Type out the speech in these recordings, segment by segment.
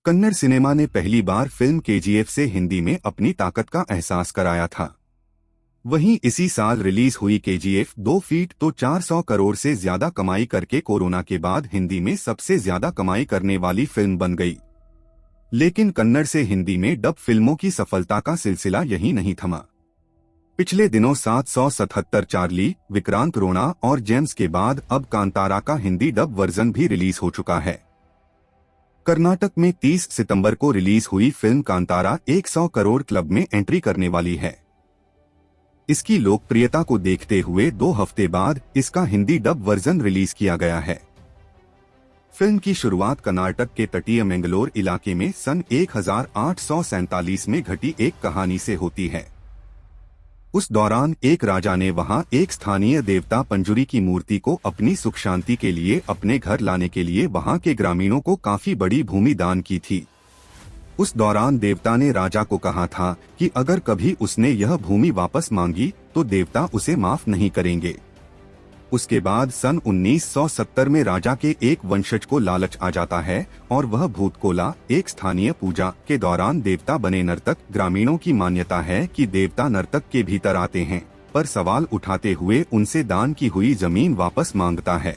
Kannada cinema ने पहली बार film KGF से हिंदी में अपनी ताकत का एहसास कराया था। वहीं इसी साल रिलीज हुई केजीएफ 2 फीट तो 400 करोड़ से ज्यादा कमाई करके कोरोना के बाद हिंदी में सबसे ज्यादा कमाई करने वाली फिल्म बन गई। लेकिन कन्नड़ से हिंदी में डब फिल्मों की सफलता का सिलसिला यहीं नहीं थमा। पिछले दिनों 777 चार्ली, विक्रांत रोना और जेम्स के बाद अब कांतारा का हिंदी डब वर्जन भी रिलीज हो चुका है। कर्नाटक में 30 सितंबर को रिलीज हुई फिल्म कांतारा 100 करोड़ क्लब में एंट्री करने वाली है। इसकी लोकप्रियता को देखते हुए 2 हफ्ते बाद इसका हिंदी डब वर्जन रिलीज किया गया है। फिल्म की शुरुआत कर्नाटक के तटीय मैंगलोर इलाके में सन 1847 में घटी एक कहानी से होती है। उस दौरान एक राजा ने वहां एक स्थानीय देवता पंजुरी की मूर्ति को अपनी सुख शांति के लिए अपने घर लाने के लिए वहां के ग्रामीणों को काफी बड़ी भूमि दान की थी। उस दौरान देवता ने राजा को कहा था कि अगर कभी उसने यह भूमि वापस मांगी तो देवता उसे माफ नहीं करेंगे। उसके बाद सन 1970 में राजा के एक वंशज को लालच आ जाता है और वह भूतकोला, एक स्थानीय पूजा के दौरान देवता बने नर्तक। ग्रामीणों की मान्यता है कि देवता नर्तक के भीतर आते हैं, पर सवाल उठाते हुए उनसे दान की हुई जमीन वापस मांगता है।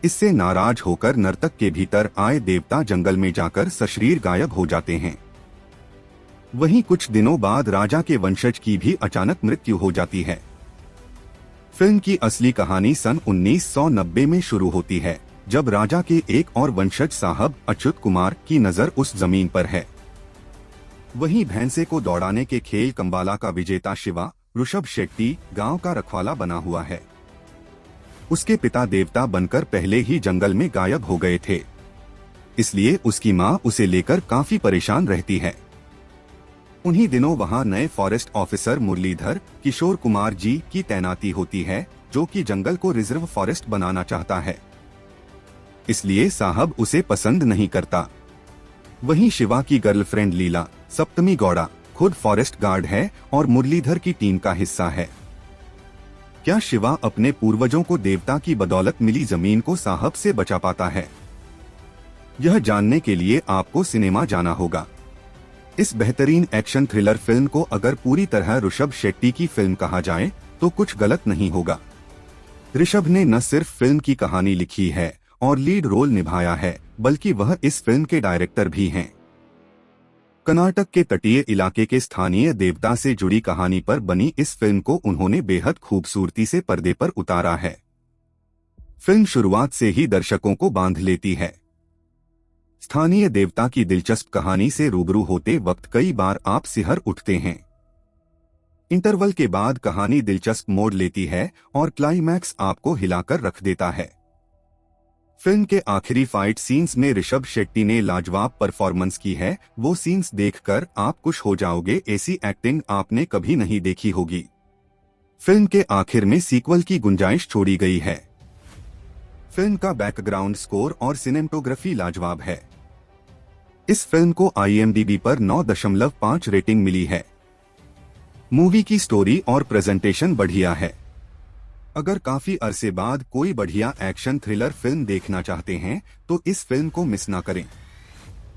इससे नाराज होकर नर्तक के भीतर आए देवता जंगल में जाकर सशरीर गायब हो जाते हैं। वहीं कुछ दिनों बाद राजा के वंशज की भी अचानक मृत्यु हो जाती है। फिल्म की असली कहानी सन 1990 में शुरू होती है, जब राजा के एक और वंशज साहब अच्युत कुमार की नजर उस जमीन पर है। वहीं भैंसे को दौड़ाने के खेल कंबाला का विजेता शिवा ऋषभ शेट्टी गांव का रखवाला बना हुआ है। उसके पिता देवता बनकर पहले ही जंगल में गायब हो गए थे, इसलिए उसकी मां उसे लेकर काफी परेशान रहती है। उन्हीं दिनों वहां नए फॉरेस्ट ऑफिसर मुरलीधर किशोर कुमार जी की तैनाती होती है, जो कि जंगल को रिजर्व फॉरेस्ट बनाना चाहता है। इसलिए साहब उसे पसंद नहीं करता। वहीं शिवा की गर्लफ्रेंड लीला सप्तमी गौड़ा खुद फॉरेस्ट गार्ड है और मुरलीधर की टीम का हिस्सा है। क्या शिवा अपने पूर्वजों को देवता की बदौलत मिली जमीन को साहब से बचा पाता है? यह जानने के लिए आपको सिनेमा जाना होगा। इस बेहतरीन एक्शन थ्रिलर फिल्म को अगर पूरी तरह ऋषभ शेट्टी की फिल्म कहा जाए तो कुछ गलत नहीं होगा। ऋषभ ने न सिर्फ फिल्म की कहानी लिखी है और लीड रोल निभाया है, बल्कि वह इस फिल्म के डायरेक्टर भी हैं। कर्नाटक के तटीय इलाके के स्थानीय देवता से जुड़ी कहानी पर बनी इस फिल्म को उन्होंने बेहद खूबसूरती से पर्दे पर उतारा है। फिल्म शुरुआत से ही दर्शकों को बांध लेती है। स्थानीय देवता की दिलचस्प कहानी से रूबरू होते वक्त कई बार आप सिहर उठते हैं। इंटरवल के बाद कहानी दिलचस्प मोड़ लेती है और क्लाइमैक्स आपको हिलाकर रख देता है। फिल्म के आखिरी फाइट सीन्स में ऋषभ शेट्टी ने लाजवाब परफॉर्मेंस की है। वो सीन्स देखकर आप खुश हो जाओगे, ऐसी एक्टिंग आपने कभी नहीं देखी होगी। फिल्म के आखिर में सीक्वल की गुंजाइश छोड़ी गई है। फिल्म का बैकग्राउंड स्कोर और सिनेमेटोग्राफी लाजवाब है। इस फिल्म को IMDb पर 9.5 रेटिंग मिली है। मूवी की स्टोरी और प्रेजेंटेशन बढ़िया है। अगर काफी अरसे बाद कोई बढ़िया एक्शन थ्रिलर फिल्म देखना चाहते हैं तो इस फिल्म को मिस ना करें।